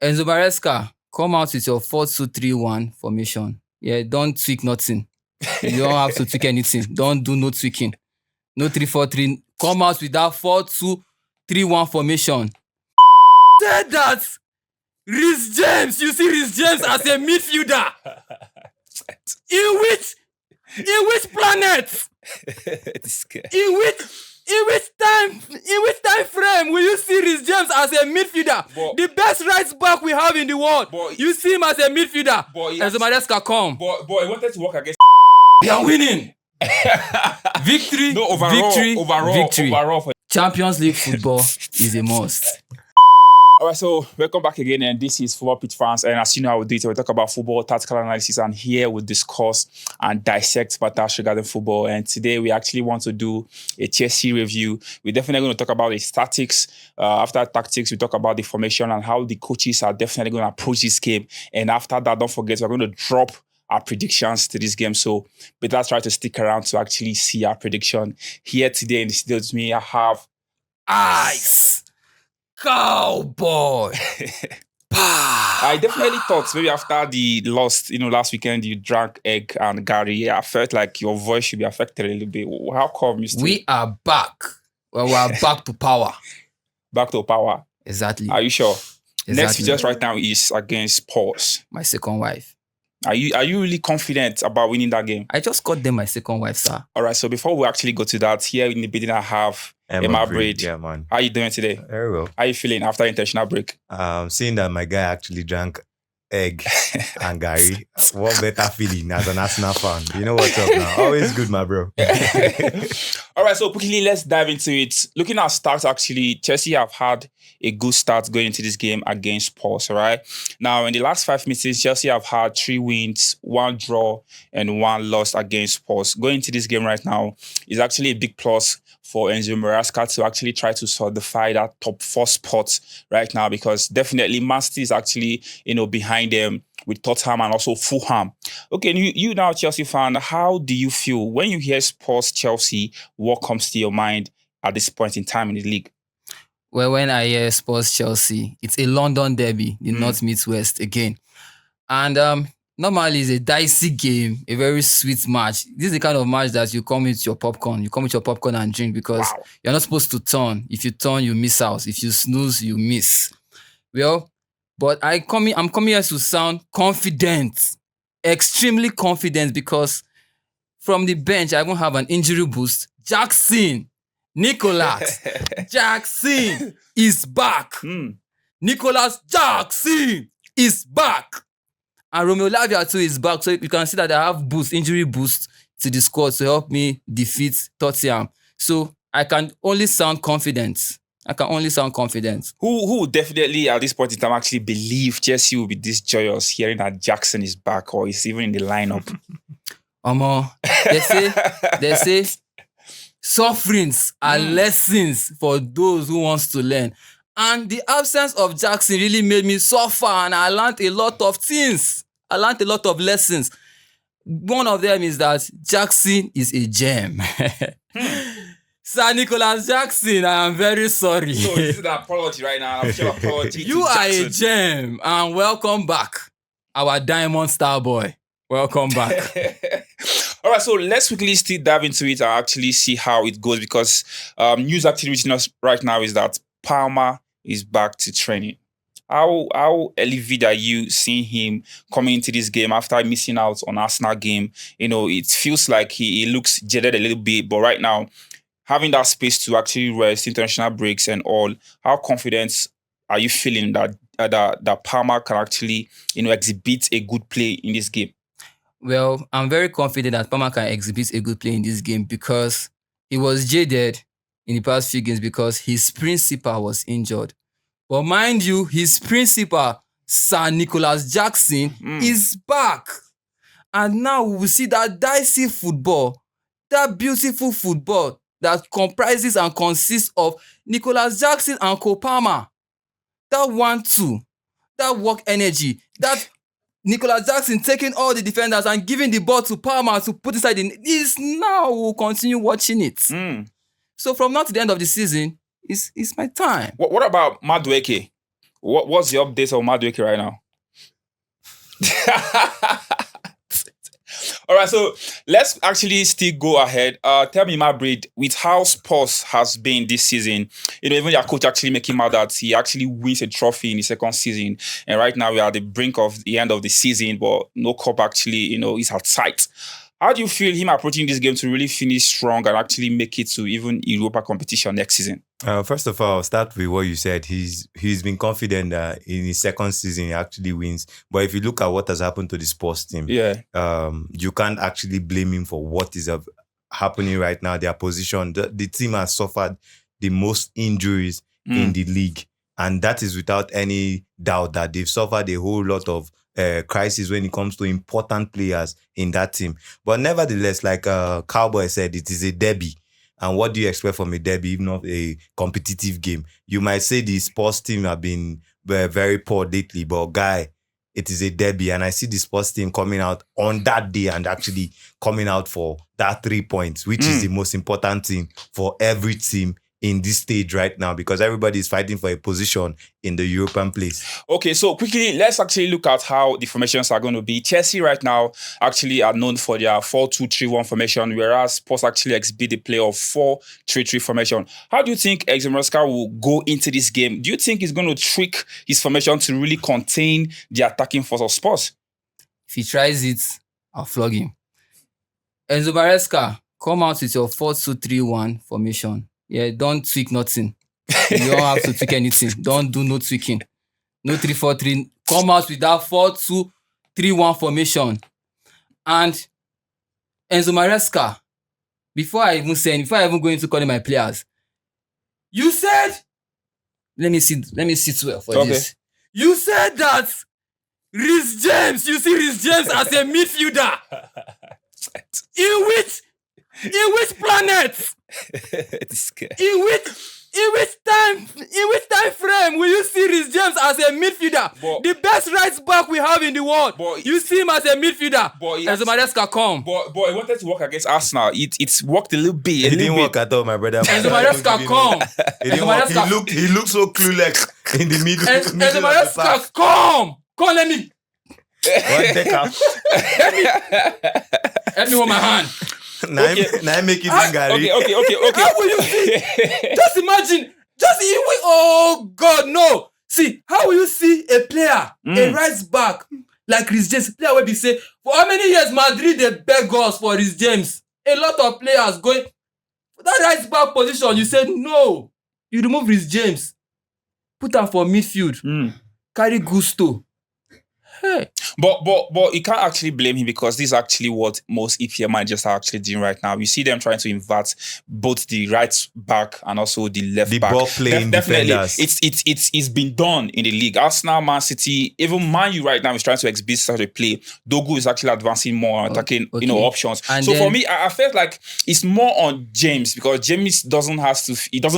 Enzo Maresca, come out with your 4-2-3-1 formation. Yeah, don't tweak nothing. You don't have to tweak anything. Don't do no tweaking. No 3-4-3. Come out with that 4-2-3-1 formation. Said that Reece James, you see Reece James as a midfielder. In which planet? In which time frame will you see Reece James as a midfielder? The best right back we have in the world. You see him as a midfielder. Enzo Maresca, come. Boy, he wanted to work against. They are winning. Victory. No, overall. Champions League football is a must. All right, so welcome back again, and this is Football Pitch Fans. And as you know, how we do it, we talk about football, tactical analysis, and here we discuss and dissect matters regarding football. And today we actually want to do a Chelsea review. We're definitely going to talk about the tactics. After tactics, we talk about the formation and how the coaches are definitely going to approach this game. And after that, don't forget, we're going to drop our predictions to this game. So better try to stick around to actually see our prediction. Here today in the studio with me, I have Ice Cowboy. I definitely thought maybe after the loss, last weekend you drank egg and Gary. I felt like your voice should be affected a little bit. How come you still... We are back. Well, we are back to power. Back to power. Exactly. Are you sure? Exactly. Next just right now is against Spurs. My second wife. Are you really confident about winning that game? I just got them my second wife, sir. All right, so before we actually go to that, here in the beginning I have Emma Braid. Yeah, man. How are you doing today? Very well. How are you feeling after intentional break? Seeing that my guy actually drank egg and Gary, what better feeling as an Arsenal fan? You know what's up now? Always good, my bro. All right, so quickly, let's dive into it. Looking at stats, actually, Chelsea have had a good start going into this game against Spurs, all right? Now, in the last 5 minutes, Chelsea have had 3 wins, 1 draw, and 1 loss against Spurs. Going into this game right now is actually a big plus for Enzo Maresca to actually try to solidify that top 4 spot right now, because definitely Man City is actually, behind them with Tottenham and also Fulham. Okay, you now Chelsea fan, how do you feel when you hear Spurs Chelsea? What comes to your mind at this point in time in the league? Well, when I hear Spurs Chelsea, it's a London derby, the North meets West again. And normally it's a dicey game, a very sweet match. This is the kind of match that you come with your popcorn. You come with your popcorn and drink because you're not supposed to turn. If you turn, you miss out. If you snooze, you miss. Well, but I'm coming here to sound confident, extremely confident, because from the bench, I won't have an injury boost. Nicolas Jackson is back. Nicolas Jackson is back. And Romeo Lavia too is back. So you can see that I have injury boost to the squad to help me defeat Tottenham. So I can only sound confident. Who definitely at this point in time actually believe Chelsea will be this joyous hearing that Jackson is back or is even in the lineup? They say sufferings are lessons for those who wants to learn. And the absence of Jackson really made me suffer, and I learned a lot of things. I learned a lot of lessons. One of them is that Jackson is a gem. Sir Nicolas Jackson, I am very sorry. So this is an apology right now. I'm sure apology You to are Jackson. a gem, and welcome back, our Diamond Star boy. Welcome back. All right, so let's quickly still dive into it and actually see how it goes, because news actually reaching us right now is that Palmer is back to training. How elevated are you seeing him coming into this game after missing out on Arsenal game? It feels like he looks jaded a little bit, but right now, having that space to actually rest, international breaks and all, how confident are you feeling that Palmer can actually, exhibit a good play in this game? Well, I'm very confident that Palmer can exhibit a good play in this game because he was jaded in the past few games because his principal was injured. But mind you, his principal, Sir Nicolas Jackson, is back. And now we will see that dicey football, that beautiful football that comprises and consists of Nicolas Jackson and Cole Palmer. That 1-2, that work energy, that Nicolas Jackson taking all the defenders and giving the ball to Palmer to put inside is now we'll continue watching it. So from now to the end of the season, it's my time. What about Madueke? What's the update on Madueke right now? All right, so let's actually still go ahead. Tell me, Madrid, with how Spurs has been this season, even your coach actually making out that he actually wins a trophy in the second season, and right now we are at the brink of the end of the season, but no cup actually, is at sight. How do you feel him approaching this game to really finish strong and actually make it to even Europa competition next season? First of all, I'll start with what you said. He's been confident that in his second season he actually wins. But if you look at what has happened to the sports team, you can't actually blame him for what is happening right now. Their position, the team has suffered the most injuries in the league, and that is without any doubt that they've suffered a whole lot of crisis when it comes to important players in that team. But nevertheless, like Cowboy said, it is a derby. And what do you expect from a derby, if not a competitive game? You might say the sports team have been very poor lately, but guy, it is a derby. And I see the sports team coming out on that day and actually coming out for that 3 points, which is the most important thing for every team in this stage right now, because everybody is fighting for a position in the European place. Okay, so quickly, let's actually look at how the formations are going to be. Chelsea right now actually are known for their 4-2-3-1 formation, whereas Spurs actually exhibit the play of 4-3-3 formation. How do you think Enzo Maresca will go into this game? Do you think he's going to trick his formation to really contain the attacking force of Spurs? If he tries it, I'll flog him. Enzo Maresca, come out with your 4-2-3-1 formation. Yeah, don't tweak nothing. You don't have to tweak anything. Don't do no tweaking. No 3-4-3. Come out with that 4-2-3-1 formation. And Enzo Maresca, before I even go into calling my players, you said, let me sit well for this. You said that Reece James, you see Reece James as a midfielder. In which planet? In which time frame will you see Reece James as a midfielder? The best right back we have in the world. You see him as a midfielder. Enzo Maresca come. But he wanted to work against Arsenal. It's worked a little bit. It didn't work at all, my brother. Enzo Maresca come. It didn't work. He looked so clueless in the middle. Enzo Maresca come. Come, let me. Help me hold my hand. Now I make it Gary. Okay. How will you see? Just imagine. Oh God, no. See, how will you see a player, a right back like Reece James, player will be say, for how many years Madrid they beg us for Reece James? A lot of players going for that right back position. You said no. You remove Reece James, put him for midfield, carry Gusto. Hey. But you can't actually blame him, because this is actually what most EPL managers are actually doing right now. You see them trying to invert both the right back and also the left back. The ball playing definitely, defenders. it's been done in the league. Arsenal, Man City, even Man U right now is trying to exhibit such a play. Dogu is actually advancing more, attacking options. And so for me, I felt like it's more on James, because James doesn't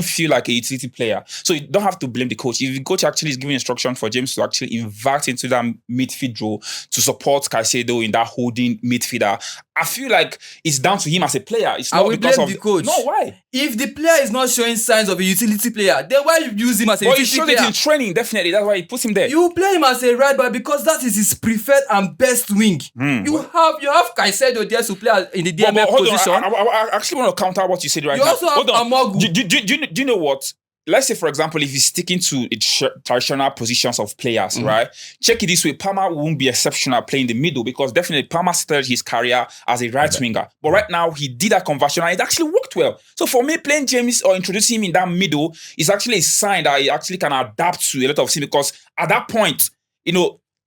feel like a utility player. So you don't have to blame the coach. If the coach actually is giving instruction for James to actually invert into that midfield role to support Caicedo in that holding midfielder, I feel like it's down to him as a player. It's not because of the coach. No, why? If the player is not showing signs of a utility player, then why you use him as a utility player? But he showed it in training, definitely. That's why he puts him there. You play him as a right back because that is his preferred and best wing. You have Caicedo there to play in the DMF position. I actually want to counter what you said right now. You also have Amogu. Do you know what? Let's say, for example, if he's sticking to traditional positions of players, right? Check it this way. Palmer won't be exceptional playing the middle, because definitely Palmer started his career as a right winger. But right now, he did that conversion and it actually worked well. So for me, playing James or introducing him in that middle is actually a sign that he actually can adapt to a lot of things, because at that point,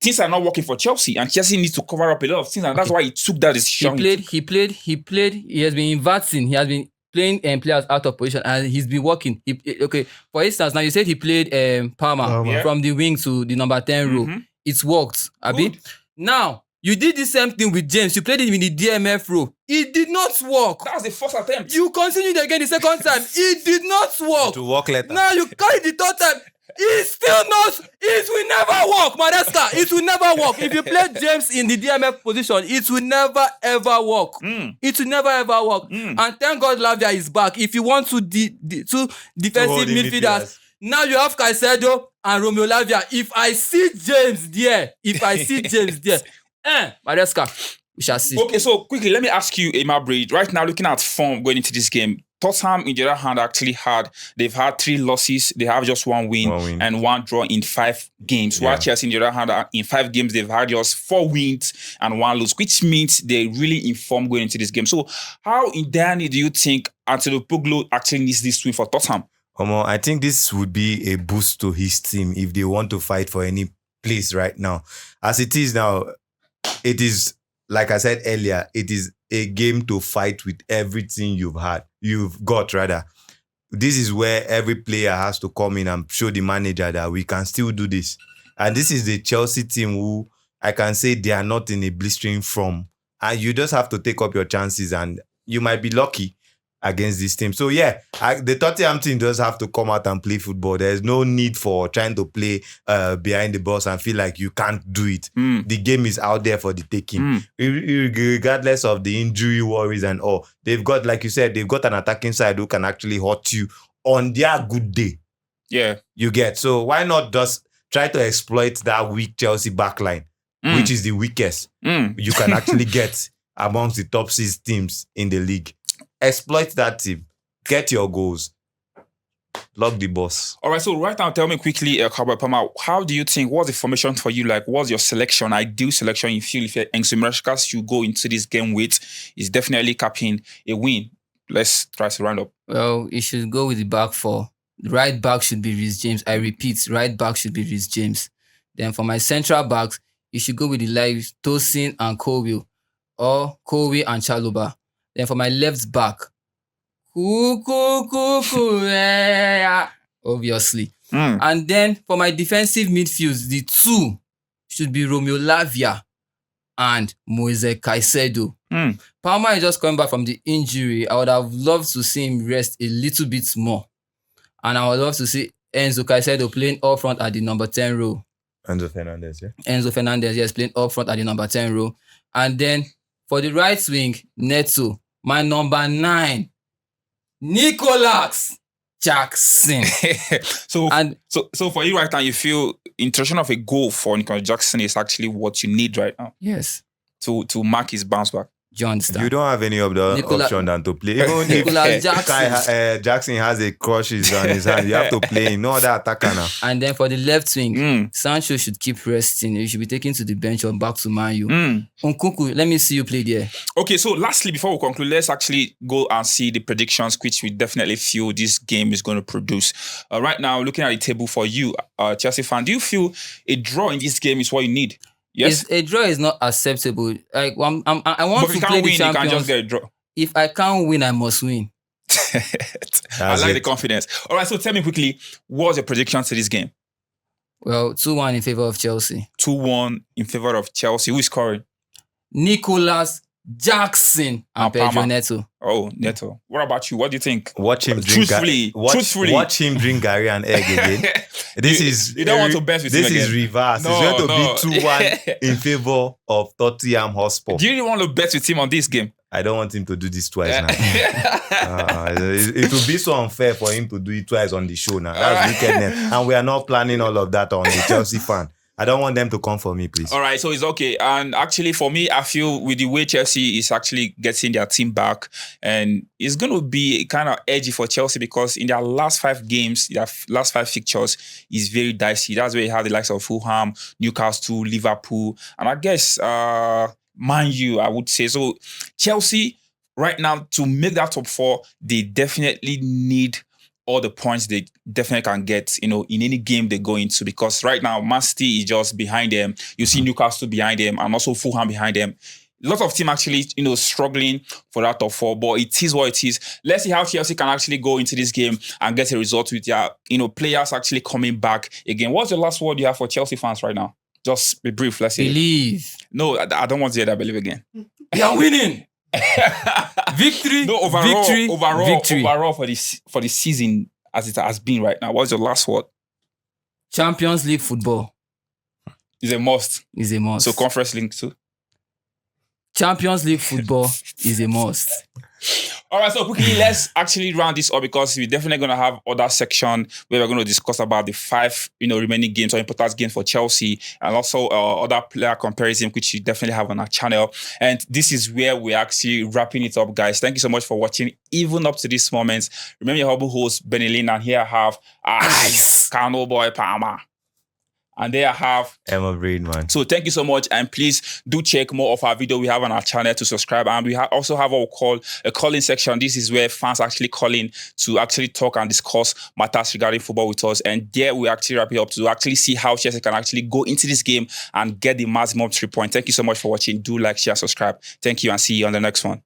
things are not working for Chelsea, and Chelsea needs to cover up a lot of things, and that's why he took that decision. He played. He has been inverting. He has been playing players out of position, and he's been working. For instance, now you said he played Palmer from the wing to the number 10 role. It's worked, Abi. Now, you did the same thing with James. You played him in the DMF role. It did not work. That was the first attempt. You continued again the second time. It did not work. To work later. Now you carry the third time. It will never work, Maresca. It will never work. If you play James in the DMF position, it will never ever work. It will never ever work. And thank God Lavia is back. If you want to defensive midfielders, now you have Caicedo, and Romeo Lavia. If I see James there, Maresca, we shall see. Okay, so quickly, let me ask you, Emma Braid. Right now, looking at form going into this game, Tottenham, in the other hand, they've had 3 losses. They have just one win and 1 draw in 5 games. While Chelsea, in the other hand, in 5 games, they've had just 4 wins and 1 lose, which means they're really informed going into this game. So how in Danny do you think Antonopoulos actually needs this win for Tottenham? I think this would be a boost to his team if they want to fight for any place right now. As it is now, it is, like I said earlier, it is a game to fight with everything you've got. This is where every player has to come in and show the manager that we can still do this. And this is the Chelsea team who I can say they are not in a blistering form. And you just have to take up your chances and you might be lucky against this team. So the Tottenham team does have to come out and play football. There's no need for trying to play behind the box and feel like you can't do it. The game is out there for the taking. Regardless of the injury worries and all. They've got, like you said, they've got an attacking side who can actually hurt you on their good day. Yeah. You get. So why not just try to exploit that weak Chelsea backline, which is the weakest you can actually get amongst the top 6 teams in the league. Exploit that team. Get your goals. Lock the boss. All right, so right now, tell me quickly, Cowboy Palmer, how do you think, what's the formation for you? Like, what's your selection, ideal selection you feel if Enzo Maresca should go into this game with is definitely capping a win? Let's try to round up. Well, you should go with the back 4. The right back should be Reece James. I repeat, right back should be Reece James. Then for my central backs, you should go with the likes Tosin and Colwill, or Colwill and Chalobah. Then for my left back, obviously. And then for my defensive midfields, the 2 should be Romeo Lavia and Moise Caicedo. Palmer is just coming back from the injury. I would have loved to see him rest a little bit more. And I would love to see Enzo Caicedo playing up front at the number 10 row. Enzo Fernandez, yes, playing up front at the number 10 row. And then for the right wing, Neto, my number 9, Nicholas Jackson. So for you right now, you feel introduction of a goal for Nicholas Jackson is actually what you need right now? Yes. To mark his bounce back. You understand? You don't have any other option than to play. Even if Jackson has a crushes on his hand, you have to play him. No other attacker now. And then for the left wing, Sancho should keep resting. He should be taken to the bench or back to Man U. Nkunku, let me see you play there. Okay, so lastly, before we conclude, let's actually go and see the predictions, which we definitely feel this game is going to produce. Right now, looking at the table for you, Chelsea fan, do you feel a draw in this game is what you need? Yes, a draw is not acceptable. Like I want but to play the champions. You can't just get a draw. If I can't win, I must win. I like the confidence. All right, so tell me quickly, what's your prediction to this game? Well, 2-1 in favor of Chelsea. 2-1 in favor of Chelsea. Who is scoring? Nicholas Jackson and Pedro Neto. Oh, Neto. What about you? What do you think? Watch him drink truthfully. Watch him drink Gary and egg again. You don't want to bet with him again. This is reverse. No, it's going to be 2-1 in favor of Tottenham Hotspur. Do you really want to bet with him on this game? I don't want him to do this twice now. It would be so unfair for him to do it twice on the show now. That's wickedness. And we are not planning all of that on the Chelsea fan. I don't want them to come for me, please. All right, so it's okay. And actually, for me, I feel with the way Chelsea is actually getting their team back, and it's going to be kind of edgy for Chelsea because in their last 5 games, their last 5 fixtures is very dicey. That's where you have the likes of Fulham, Newcastle, Liverpool, and I guess Man U, I would say. So Chelsea, right now, to make that top 4, they definitely need all the points they definitely can get, in any game they go into, because right now Man City is just behind them. You see Newcastle behind them and also Fulham behind them. A lot of teams actually, struggling for that top 4, but it is what it is. Let's see how Chelsea can actually go into this game and get a result with their, players actually coming back again. What's the last word you have for Chelsea fans right now? Just be brief. Let's see. Believe. No, I don't want to hear that. Believe again. They are winning. Victory. No, overall victory. Overall for the season as it has been right now. What's your last word? Champions League football is a must. Is a must. So Conference League too. Champions League football is a must. All right, so quickly, let's actually round this up because we're definitely going to have other section where we're going to discuss about the 5, remaining games or important games for Chelsea, and also other player comparison, which you definitely have on our channel. And this is where we're actually wrapping it up, guys. Thank you so much for watching, even up to this moment. Remember your humble host, Benilin, and here I have Cowboy Palmer. And there I have Emma Braid, man. So thank you so much. And please do check more of our video we have on our channel to subscribe. And we also have what we call a calling section. This is where fans actually call in to actually talk and discuss matters regarding football with us. And there we actually wrap it up to actually see how Chelsea can actually go into this game and get the maximum 3 points. Thank you so much for watching. Do like, share, subscribe. Thank you and see you on the next one.